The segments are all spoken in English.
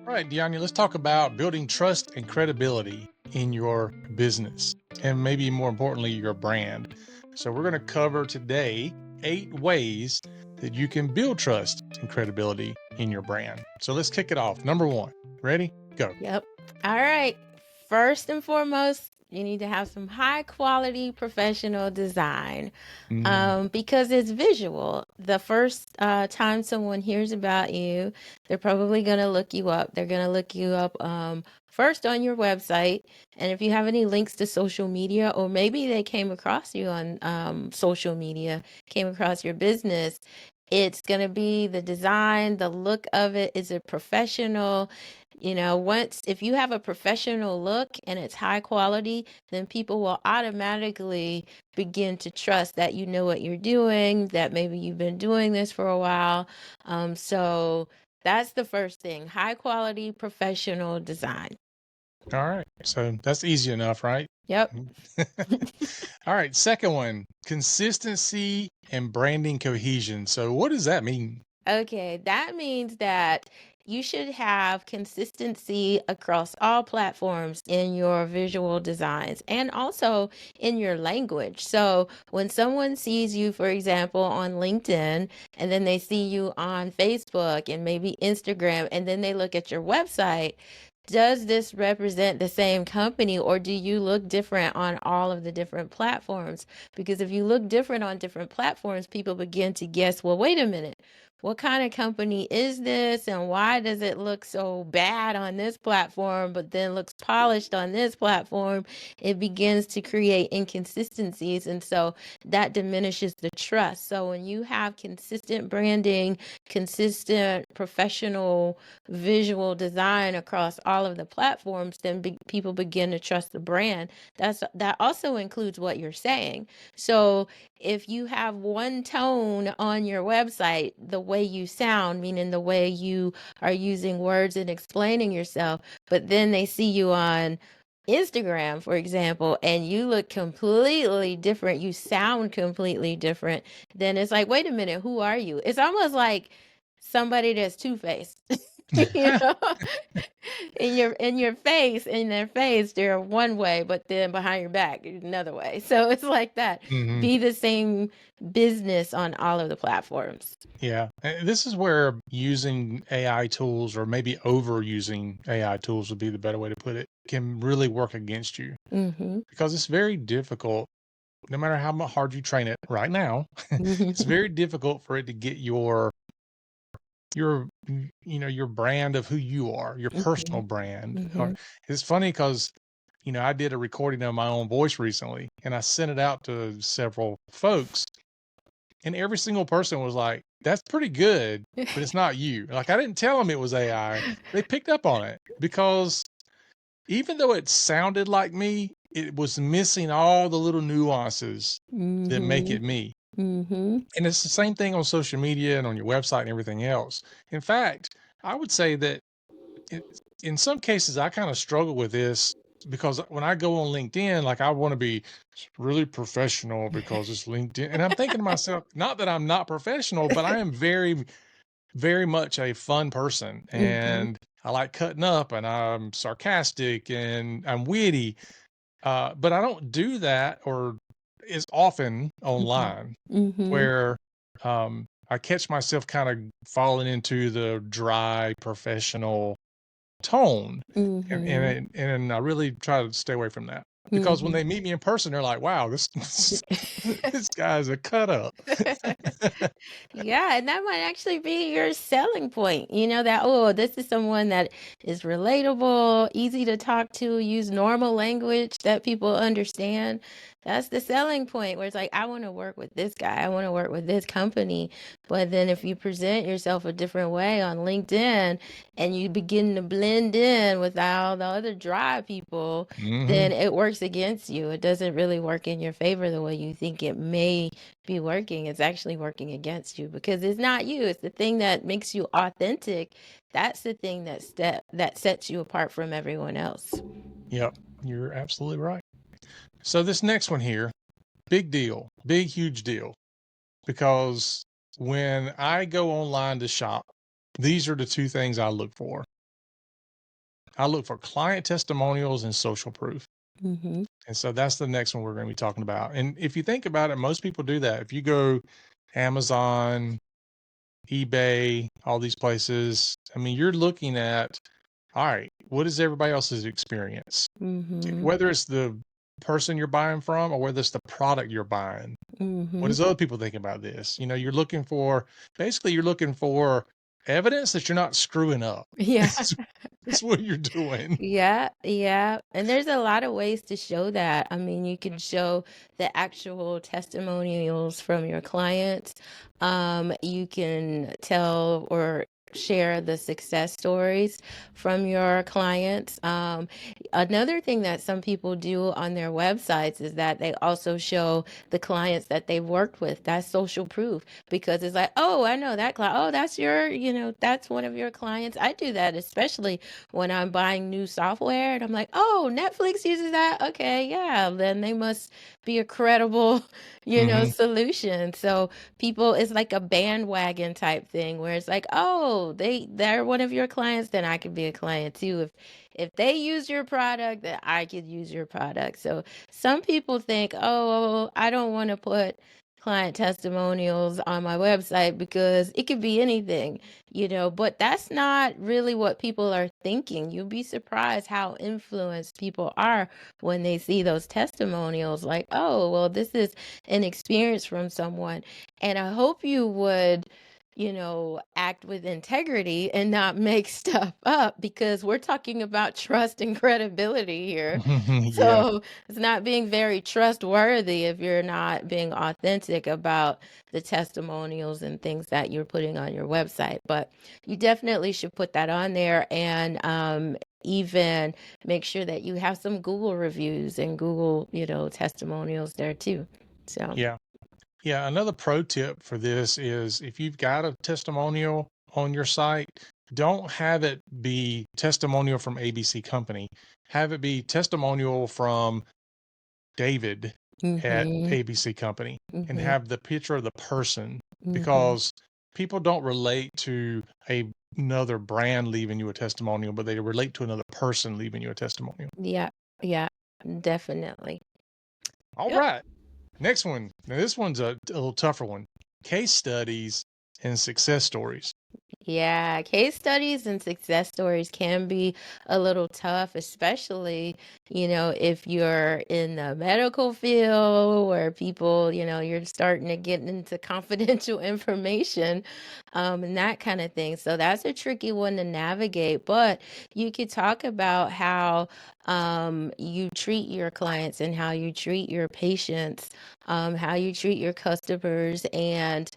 All right, Deania, let's talk about building trust and credibility in your business and maybe more importantly, your brand. So, we're going to cover today 8 ways that you can build trust and credibility in your brand. So, let's kick it off. Number one, ready? Go. Yep. All right. First and foremost, you need to have some high quality professional design Mm, because it's visual. The first time someone hears about you, they're probably going to look you up. They're going to look you up first on your website. And if you have any links to social media, or maybe they came across you on social media, came across your business, it's going to be the design, the look of it. Is it professional? Once if you have a professional look and it's high quality, then people will automatically begin to trust that you know what you're doing, that maybe you've been doing this for a while. So that's the first thing, high quality professional design. all right. So, that's easy enough, right? Yep. Mm. All right. Second one, consistency and branding cohesion. So, what does that mean? Okay, that means that you should have consistency across all platforms in your visual designs and also in your language. So, when someone sees you, for example, on LinkedIn, and then they see you on Facebook and maybe Instagram, and then they look at your website, does this represent the same company, or do you look different on all of the different platforms? Because if you look different on different platforms, people begin to guess, well, wait a minute, what kind of company is this, and why does it look so bad on this platform but then looks polished on this platform? It begins to create inconsistencies, and so that diminishes the trust. So when you have consistent branding, consistent professional visual design across all of the platforms, then people begin to trust the brand. That also includes what you're saying. So if you have one tone on your website, the way you sound, meaning the way you are using words and explaining yourself, but then they see you on Instagram, for example, and you look completely different, you sound completely different, then it's like, wait a minute, who are you? It's almost like somebody that's two-faced. you know in their face they're one way, but then behind your back another way. So it's like that. Mhm. Be the same business on all of the platforms. Yeah. And this is where using AI tools or maybe overusing AI tools would be the better way to put it, can really work against you Mm-hmm. because it's very difficult, no matter how hard you train it right now, it's very difficult for it to get your brand of who you are, your Mm-hmm. personal brand. Mm-hmm. Or it's funny because I did a recording of my own voice recently and I sent it out to several folks. And every single person was like, "That's pretty good, but it's not you." Like, I didn't tell them it was AI. They picked up on it because even though it sounded like me, it was missing all the little nuances that make Mm-hmm. it me. Mm-hmm. And it's the same thing on social media and on your website and everything else. In fact, I would say that it, in some cases, I kind of struggle with this because when I go on LinkedIn, like I want to be really professional because it's LinkedIn. And I'm thinking to myself, not that I'm not professional, but I am very, very much a fun person. Mm-hmm. And I like cutting up and I'm sarcastic and I'm witty. But I don't do that or as often Mm-hmm. online Mm-hmm. where I catch myself kind of falling into the dry professional tone, and Mm-hmm. and I really try to stay away from that because when Mm-hmm. they meet me in person, they're like, "Wow, this this guy's a cut up." Yeah, and that might actually be your selling point. That, oh, this is someone that is relatable, easy to talk to, use normal language that people understand. That's the selling point where it's like, I want to work with this guy. I want to work with this company. But then if you present yourself a different way on LinkedIn and you begin to blend in with all the other dry people, Mhm. then it works against you. It doesn't really work in your favor the way you think it may be working. It's actually working against you because it's not you. It's the thing that makes you authentic. That's the thing that sets you apart from everyone else. Yep, you're absolutely right. So this next one here, big deal, big huge deal, because when I go online to shop, these are the 2 things I look for. I look for client testimonials and social proof. Mm-hmm. And so that's the next one we're going to be talking about. And if you think about it, most people do that. If you go Amazon, eBay, all these places, I mean, you're looking at, all right, what is everybody else's experience? Mm-hmm. Whether it's the person you're buying from or whether it's the product you're buying. What Mm-hmm. does other people think about this? You're looking for, basically, you're looking for evidence that you're not screwing up. Yeah. That's what you're doing. Yeah, yeah. And there's a lot of ways to show that. I mean, you can show the actual testimonials from your clients. You can tell or share the success stories from your clients. Another thing that some people do on their websites is that they also show the clients that they've worked with. That's social proof because it's like, oh, I know that client. Oh, that's that's one of your clients. I do that, especially when I'm buying new software and I'm like, oh, Netflix uses that. Okay, yeah, then they must be a credible, Hmm. solution. So people, it's like a bandwagon type thing where it's like, oh, they're one of your clients, then I could be a client too. If they use your product, then I could use your product. So some people think, oh, I don't want to put client testimonials on my website because it could be anything, but that's not really what people are thinking. You'll be surprised how influenced people are when they see those testimonials like, oh, well, this is an experience from someone. And I hope you would, act with integrity and not make stuff up because we're talking about trust and credibility here. Yeah. So it's not being very trustworthy if you're not being authentic about the testimonials and things that you're putting on your website. But you definitely should put that on there and even make sure that you have some Google reviews and Google, testimonials there too. So, Yeah. Yeah. Another pro tip for this is if you've got a testimonial on your site, don't have it be testimonial from ABC Company. Have it be testimonial from David at mm-hmm, ABC Company and mm-hmm, have the picture of the person mm-hmm. because people don't relate to another brand leaving you a testimonial, but they relate to another person leaving you a testimonial. Yeah, yeah, definitely. All Yep. right. Next one. Now, this one's a little tougher one. Case studies and success stories. Yeah, case studies and success stories can be a little tough, especially, if you're in the medical field where people, you're starting to get into confidential information, and that kind of thing. So that's a tricky one to navigate, but you could talk about how you treat your clients and how you treat your patients, how you treat your customers, and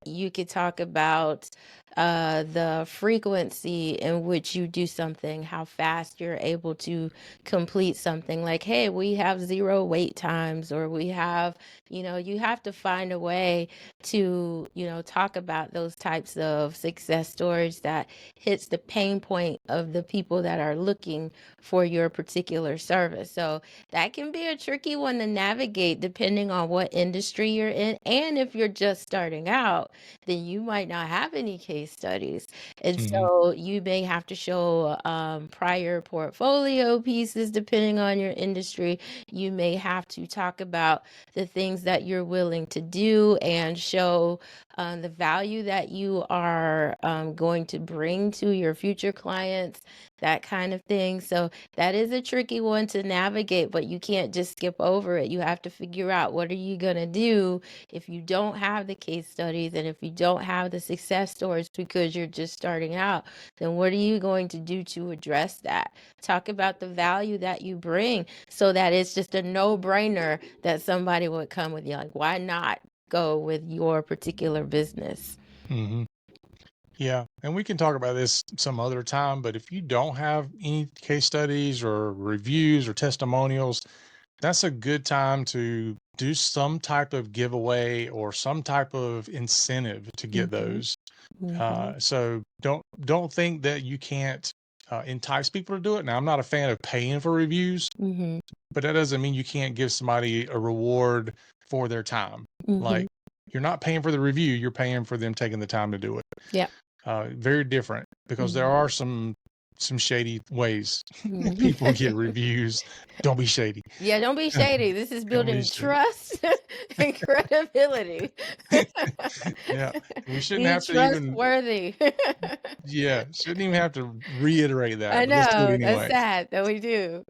you could talk about the frequency in which you do something, how fast you're able to complete something. Like, hey, we have zero wait times, or we have, you have to find a way to, talk about those types of success stories that hits the pain point of the people that are looking for your particular service. So that can be a tricky one to navigate depending on what industry you're in. And if you're just starting out, then you might not have any case studies. And Hmm. so you may have to show prior portfolio pieces depending on your industry. You may have to talk about the things that you're willing to do and show the value that you are going to bring to your future clients, that kind of thing. So that is a tricky one to navigate, but you can't just skip over it. You have to figure out what are you going to do if you don't have the case studies and if you don't have the success stories because you're just starting out, then what are you going to do to address that? Talk about the value that you bring so that it's just a no-brainer that somebody would come with you. Like, why not go with your particular business? Hmm. Yeah. And we can talk about this some other time, but if you don't have any case studies or reviews or testimonials, that's a good time to do some type of giveaway or some type of incentive to get Mm-hmm. those. Mm-hmm. So don't think that you can't entice people to do it. Now, I'm not a fan of paying for reviews, Mm-hmm. but that doesn't mean you can't give somebody a reward for their time. Mm-hmm. Like you're not paying for the review, you're paying for them taking the time to do it. Yeah. Very different because there Mm-hmm. are some some shady ways Mhm. people get reviews. Don't be shady. Yeah, don't be shady. This is Don't be building shady. trust and credibility. Yeah, we shouldn't Be have to even. trustworthy. Yeah, shouldn't even have to reiterate that, I but let's do it know, that's anyway. sad that we do.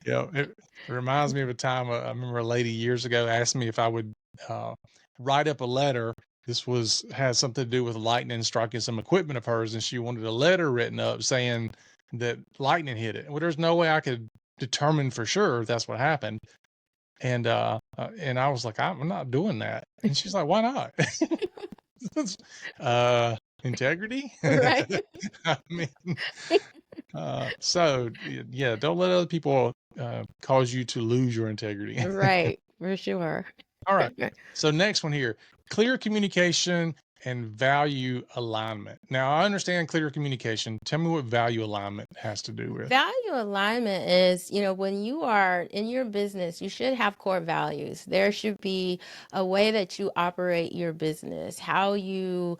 Yeah, it reminds me of a time, I remember a lady years ago asked me if I would, uh, write up a letter. This had something to do with lightning striking some equipment of hers, and she wanted a letter written up saying that lightning hit it. Well, there's no way I could determine for sure if that's what happened. And I was like, "I'm not doing that." And she's like, "Why not?" Integrity? Right? I mean, yeah, don't let other people cause you to lose your integrity. Right, for sure. All right. So next one here, clear communication and value alignment. Now I understand clear communication. Tell me what value alignment has to do with. Value alignment is, when you are in your business, you should have core values. There should be a way that you operate your business, how you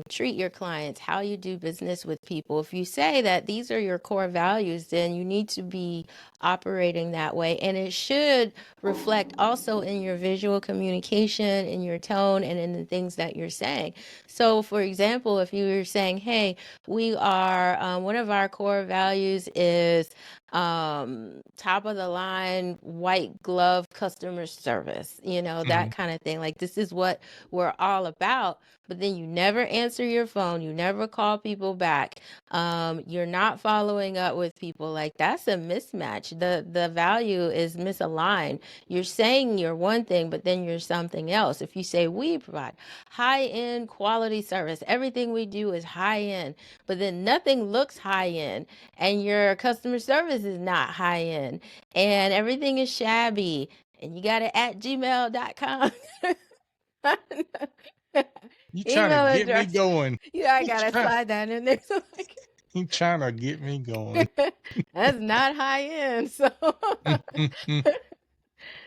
treat your clients, how you do business with people. If you say that these are your core values, then you need to be operating that way. And it should reflect also in your visual communication, in your tone, and in the things that you're saying. So, for example, if you were saying, hey, we are, one of our core values is top of the line, white glove customer service, that Mhm. kind of thing. Like, this is what we're all about. But then you never answer your phone, you never call people back, you're not following up with people. Like, that's a mismatch. The value is misaligned. You're saying you're one thing, but then you're something else. If you say we provide high end quality service, everything we do is high end, but then nothing looks high end, and your customer service is not high end, and everything is shabby, and you got it at gmail.com. You trying to Email get me address. going. I You gotta trying, slide that in there. So like, you trying to get me going. that's not high end. So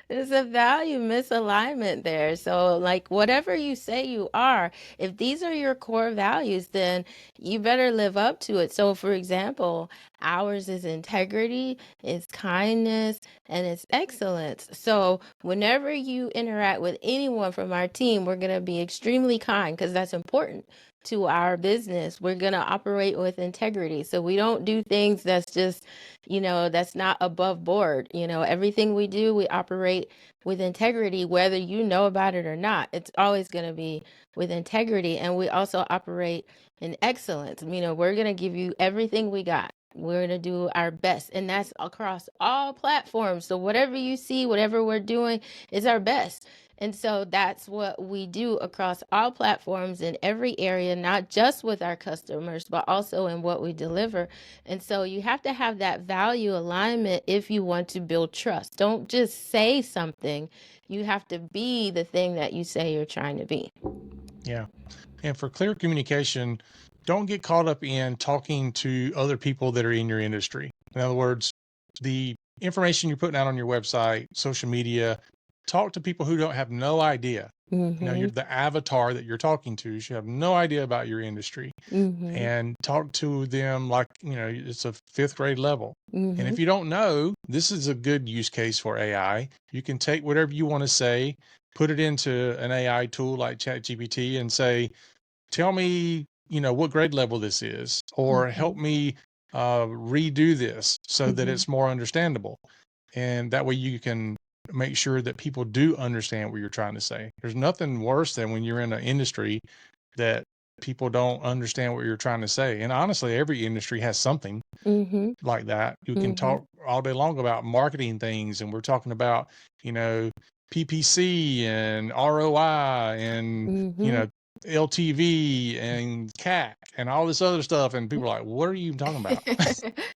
there's a value misalignment there. So, like, whatever you say you are, if these are your core values, then you better live up to it. So, for example, ours is integrity, it's kindness, and it's excellence. So, whenever you interact with anyone from our team, we're going to be extremely kind because that's important to our business. We're going to operate with integrity. So, we don't do things that's just that's not above board. Everything we do, we operate with integrity, whether you know about it or not. It's always going to be with integrity. And we also operate in excellence. We're going to give you everything we got. We're going to do our best. And that's across all platforms. So whatever you see, whatever we're doing is our best. And so that's what we do across all platforms in every area, not just with our customers, but also in what we deliver. And so you have to have that value alignment if you want to build trust. Don't just say something. You have to be the thing that you say you're trying to be. Yeah. And for clear communication, don't get caught up in talking to other people that are in your industry. In other words, the information you're putting out on your website, social media, talk to people who don't have no idea. You're Mm-hmm. the avatar that you're talking to should have no idea about your industry, Mm-hmm. and talk to them like, it's a fifth grade level. And Mm-hmm. if you don't know, this is a good use case for AI. You can take whatever you want to say, put it into an AI tool like ChatGPT and say, tell me, what grade level this is, or help Mm-hmm. me redo this so that Mm-hmm. it's more understandable. And that way you can make sure that people do understand what you're trying to say. There's nothing worse than when you're in an industry that people don't understand what you're trying to say. And honestly, every industry has something Mm-hmm. like that. You can Mm-hmm. talk all day long about marketing things, and we're talking about, you know, PPC and ROI and, you Mm-hmm. know, LTV and CAC and all this other stuff. And people are like, what are you even talking about?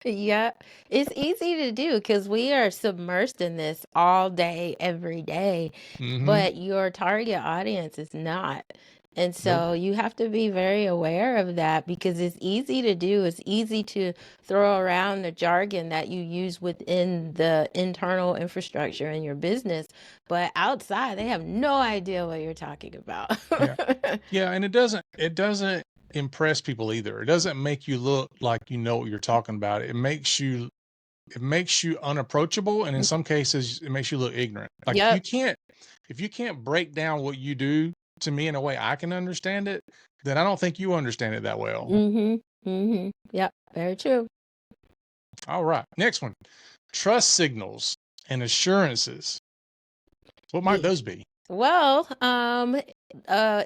Yeah, it's easy to do because we are submersed in this all day, every day, Mm-hmm. but your target audience is not. And Nope. so you have to be very aware of that because it's easy to do. It's easy to throw around the jargon that you use within the internal infrastructure in your business, but outside, they have no idea what you're talking about. Yeah. Yeah. And it doesn't impress people either. It doesn't make you look like you know what you're talking about. It makes you unapproachable, and in some cases it makes you look ignorant. Like Yep. if you can't break down what you do to me in a way I can understand it, then I don't think you understand it that well. Yep. Very true. All right. Next one. Trust signals and assurances. What might Yeah. those be? Well,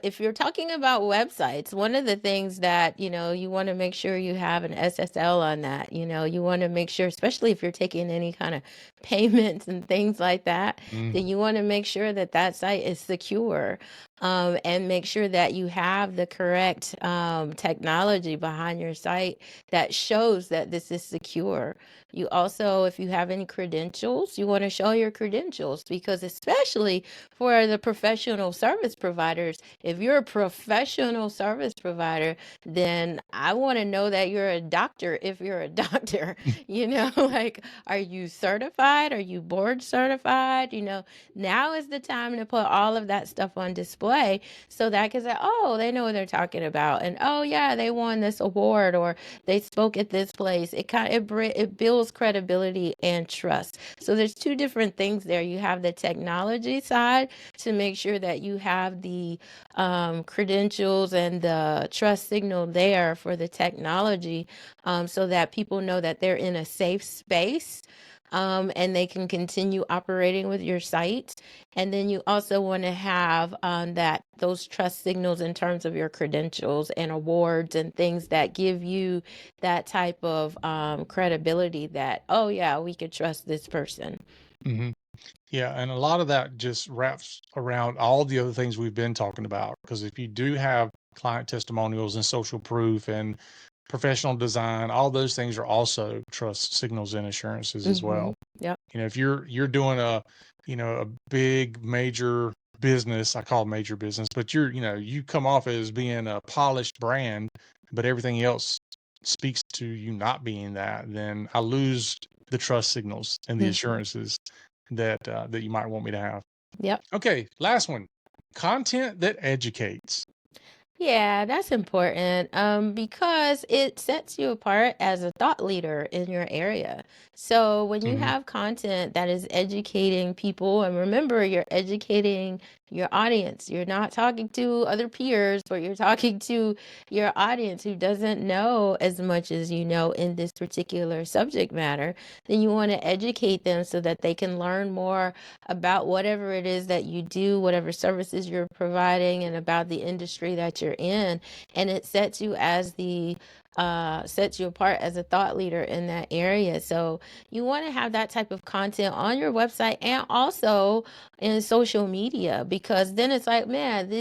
if you're talking about websites, one of the things that, you want to make sure you have an SSL on that. You want to make sure, especially if you're taking any kind of payments and things like that, then you want to make sure that that site is secure, and make sure that you have the correct technology behind your site that shows that this is secure. You also, if you have any credentials, you want to show your credentials, because especially for the professional service providers, if you're a professional service provider, then I want to know that you're a doctor. If you're a doctor, like, are you certified? Are you board certified? Now is the time to put all of that stuff on display, so that I can say, oh, they know what they're talking about, and oh yeah, they won this award, or they spoke at this place. It builds credibility and trust. So there's two different things there. You have the technology side to make sure that you have the credentials and the trust signal there for the technology, so that people know that they're in a safe space, and they can continue operating with your site. And then you also want to have those trust signals in terms of your credentials and awards and things that give you that type of credibility that, oh yeah, we could trust this person. Mm-hmm. Yeah, and a lot of that just wraps around all the other things we've been talking about. Because if you do have client testimonials and social proof and professional design, all those things are also trust signals and assurances as well. Yep. If you're doing a big major business, I call it major business, but you come off as being a polished brand, but everything else speaks to you not being that, then I lose the trust signals and the assurances that you might want me to have. Yep. Okay, last one. Content that educates. Yeah, that's important, because it sets you apart as a thought leader in your area. So when you Mm-hmm. have content that is educating people, and remember, you're educating your audience. You're not talking to other peers, but you're talking to your audience who doesn't know as much as you know in this particular subject matter. Then you want to educate them so that they can learn more about whatever it is that you do, whatever services you're providing, and about the industry that you're in. And it sets you sets you apart as a thought leader in that area. So you want to have that type of content on your website and also in social media, because then it's like, man,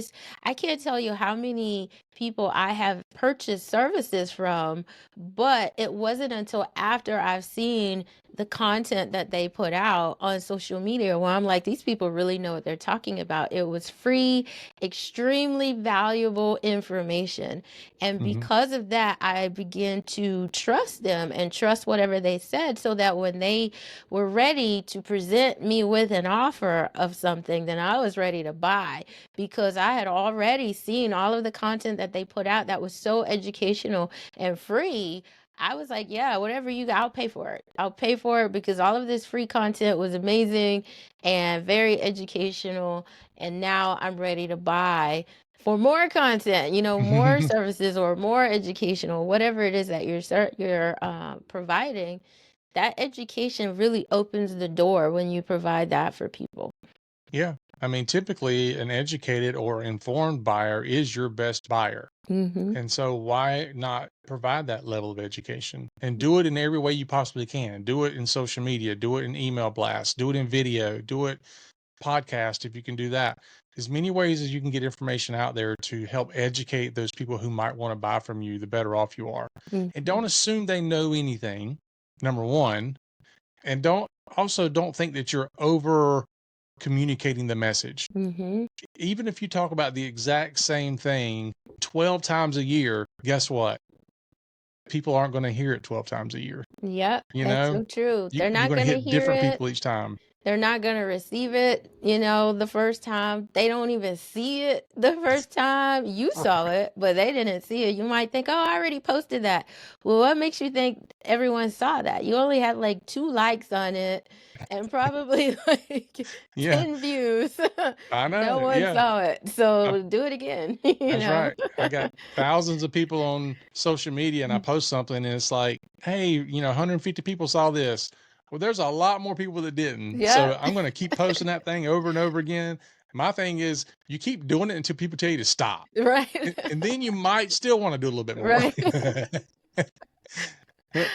I can't tell you how many people I have purchased services from, but it wasn't until after I've seen the content that they put out on social media where I'm like, these people really know what they're talking about. It was free, extremely valuable information. And Mm-hmm. because of that, I began to trust them and trust whatever they said, so that when they were ready to present me with an offer of something, then I was ready to buy, because I had already seen all of the content that they put out that was so educational and free. I was like, yeah, whatever you got, I'll pay for it. I'll pay for it, because all of this free content was amazing and very educational. And now I'm ready to buy for more content, more services or more educational, whatever it is that you're providing. That education really opens the door when you provide that for people. Yeah. I mean, typically an educated or informed buyer is your best buyer. Mm-hmm. And so why not provide that level of education and do it in every way you possibly can? Do it in social media, do it in email blasts, do it in video, do it podcast if you can do that. As many ways as you can get information out there to help educate those people who might want to buy from you, the better off you are. And Mm-hmm. don't assume they know anything, number one. And don't think that you're over communicating the message. Mm-hmm. Even if you talk about the exact same thing 12 times a year, guess what? People aren't going to hear it 12 times a year. Yep, You that's know, so true. They're you're not going to going to hit hear different it. people each time. They're not gonna receive it, the first time. They don't even see it the first time. You saw it, but they didn't see it. You might think, "Oh, I already posted that." Well, what makes you think everyone saw that? You only had like 2 likes on it and probably like Yeah, 10 views. I No know. one Yeah, saw it. I, So do it again, that's right. I got thousands of people on social media, and I post something, and it's like, hey, 150 people saw this. Well, there's a lot more people that didn't. So Yep. I'm going to keep posting that thing over and over again. My thing is, you keep doing it until people tell you to stop, Right. and then you might still want to do a little bit more. Right.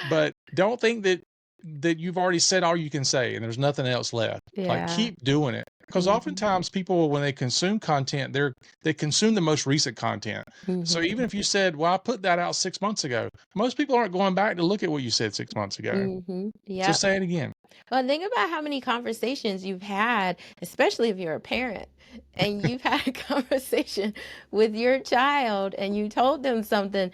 But don't think that you've already said all you can say and there's nothing else left. Like, Yeah. keep doing it, because Mhm. oftentimes people, when they consume content, they consume the most recent content. So Mhm. even if you said, well, I put that out 6 months ago, most people aren't going back to look at what you said 6 months ago. Mhm. So Yep. say it again. Well, think about how many conversations you've had, especially if you're a parent, and you've had a conversation with your child and you told them something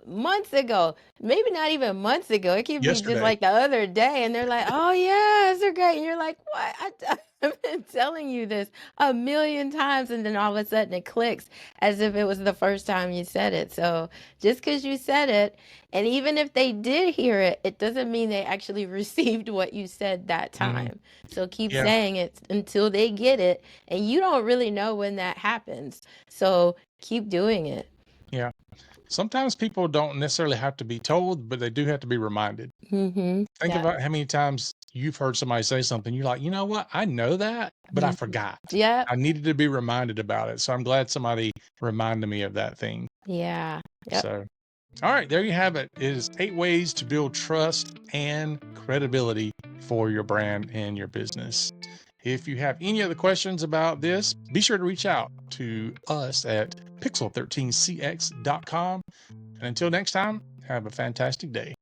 months ago, maybe not even months ago. It could be just Yesterday. like the other day, and they're like, "Oh yeah, they're great," and you're like, "What? I've been telling you this a million times," and then all of a sudden it clicks as if it was the first time you said it. So just because you said it, and even if they did hear it, it doesn't mean they actually received what you said that Hmm. time. So keep Yeah. saying it until they get it, and you don't really know when that happens. So keep doing it. Yeah. Sometimes people don't necessarily have to be told, but they do have to be reminded. Mhm. Think Yeah. about how many times you've heard somebody say something. You're like, you know what? I know that, but I Mhm. forgot. Yep. I needed to be reminded about it. So I'm glad somebody reminded me of that thing. Yeah. Yep. So, all right, there you have it. It is 8 ways to build trust and credibility for your brand and your business. If you have any other questions about this, be sure to reach out to us at pixel13cx.com. And until next time, have a fantastic day.